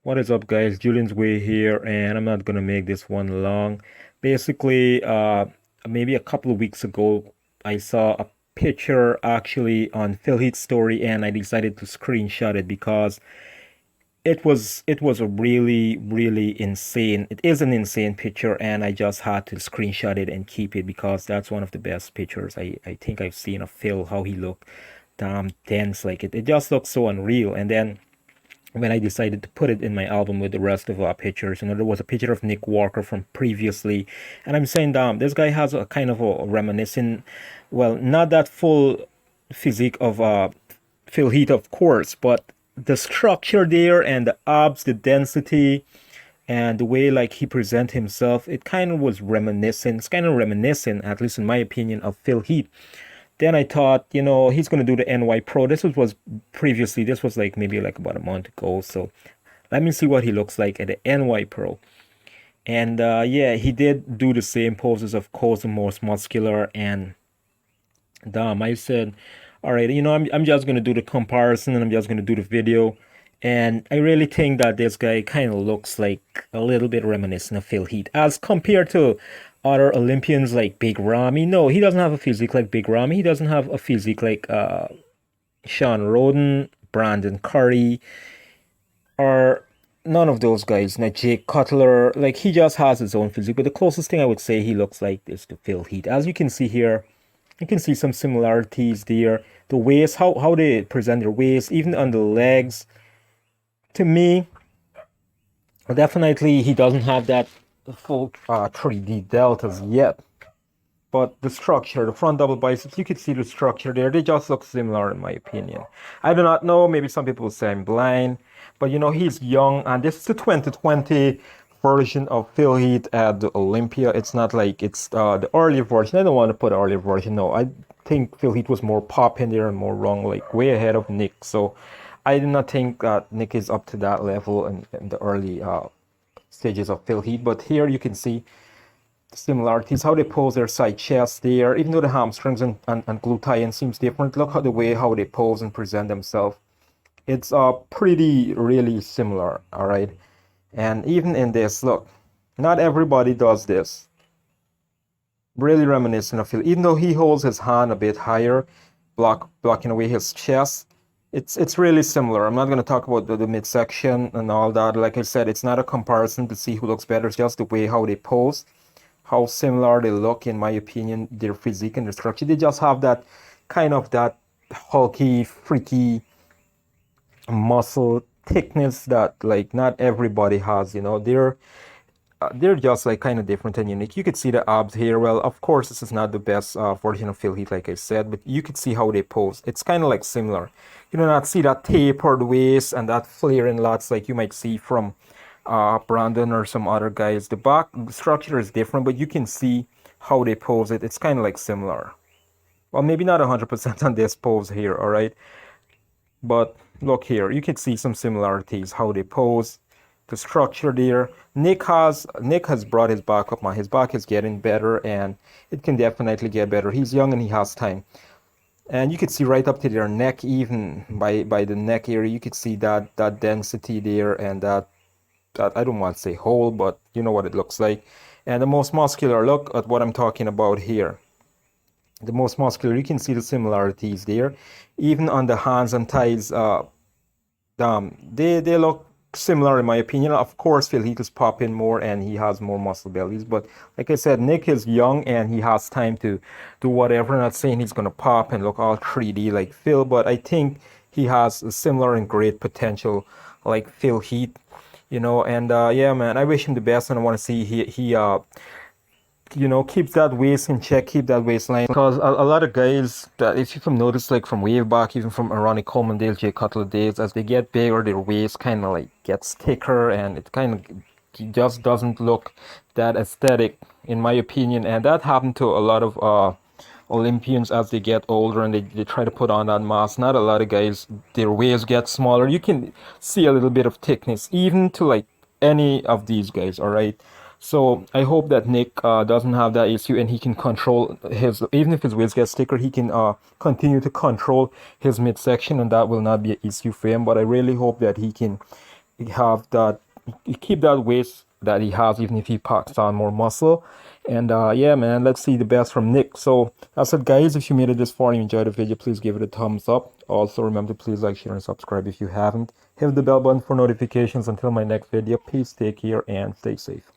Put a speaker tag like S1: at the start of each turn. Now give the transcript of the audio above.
S1: What is up, guys? Julian's Way here, and I'm not gonna make this one long. Basically, maybe a couple of weeks ago, I saw a picture actually on Phil Heath's story, and I decided to screenshot it because it was a really insane. It is an insane picture, and I just had to screenshot it and keep it because that's one of the best pictures I think I've seen of Phil. How he looked, damn dense, like it just looks so unreal. And then when I decided to put it in my album with the rest of our pictures. There was a picture of Nick Walker from previously, and I'm saying, damn, this guy has a kind of a reminiscent, well, not that full physique of Phil Heath, of course, but the structure there and the abs, the density, and the way like he present himself, it kind of was reminiscent. It's kind of reminiscent, at least in my opinion, of Phil Heath. Then I thought, he's gonna do the NY Pro. This was previously. This was like maybe like about a month ago. So let me see what he looks like at the NY Pro. And yeah, he did do the same poses, of course, the most muscular. And damn, I said, all right, I'm just gonna do the comparison and I'm just gonna do the video. And I really think that this guy kind of looks like a little bit reminiscent of Phil Heath as compared to other Olympians like Big Ramy. No, he doesn't have a physique like Big Ramy. He doesn't have a physique like Sean Roden, Brandon Curry, or none of those guys. Like Jake Cutler. Like he just has his own physique. But the closest thing I would say he looks like is to Phil Heath. As you can see here, you can see some similarities there. The waist, how they present their waist, even on the legs. To me, definitely he doesn't have that full 3D deltas yet. But the structure, the front double biceps, you could see the structure there. They just look similar in my opinion. I do not know, maybe some people will say I'm blind, but he's young and this is the 2020 version of Phil Heath at the Olympia. It's not like it's the earlier version. I don't want to put earlier version. No, I think Phil Heath was more pop in there and more wrong, like way ahead of Nick. So I do not think that Nick is up to that level in the early stages of Phil Heath. But here you can see similarities, how they pose their side chest there, even though the hamstrings and gluteus seems different. Look how the way how they pose and present themselves. It's pretty really similar, all right? And even in this, look, not everybody does this. Really reminiscent of Phil, even though he holds his hand a bit higher, blocking away his chest. It's really similar. I'm not going to talk about the midsection and all that. Like I said, it's not a comparison to see who looks better. It's just the way how they pose, how similar they look, in my opinion, their physique and their structure. They just have that kind of that hulky, freaky muscle thickness that like not everybody has. They're just like kind of different and unique. You could see the abs here. Well, of course, this is not the best version of Phil Heath, like I said, but you could see how they pose. It's kind of like similar. You do not see that tapered waist and that flare in lats like you might see from Brandon or some other guys. The back structure is different, but you can see how they pose it. It's kind of like similar. Well, maybe not 100% on this pose here, all right? But look here, you can see some similarities, how they pose, the structure there. Nick has brought his back up, man. His back is getting better, and it can definitely get better. He's young and he has time. And you could see right up to their neck, even by the neck area, you could see that density there, and that I don't want to say hole, but you know what it looks like. And the most muscular, look at what I'm talking about here. The most muscular, you can see the similarities there. Even on the hands and thighs, they look similar in my opinion. Of course, Phil Heath is popping more and he has more muscle bellies. But like I said, Nick is young and he has time to do whatever. I'm not saying he's gonna pop and look all 3D like Phil, but I think he has a similar and great potential like Phil Heath. And yeah, man, I wish him the best, and I want to see he keeps that waist in check, keep that waistline. Because a lot of guys that, if you can notice, like from way back, even from Ronnie Coleman days, Jay Cutler days, as they get bigger, their waist kind of like gets thicker, and it kind of just doesn't look that aesthetic, in my opinion. And that happened to a lot of Olympians as they get older and they try to put on that mass. Not a lot of guys, their waist gets smaller. You can see a little bit of thickness, even to like any of these guys, all right? So I hope that Nick doesn't have that issue and he can control his, even if his waist gets thicker, he can continue to control his midsection, and that will not be an issue for him. But I really hope that have that, you keep that waist that he has even if he packs on more muscle. And yeah, man, let's see the best from Nick. So as I said, guys, if you made it this far and you enjoyed the video, please give it a thumbs up. Also remember to please like, share, and subscribe if you haven't. Hit the bell button for notifications. Until my next video, peace, take care, and stay safe.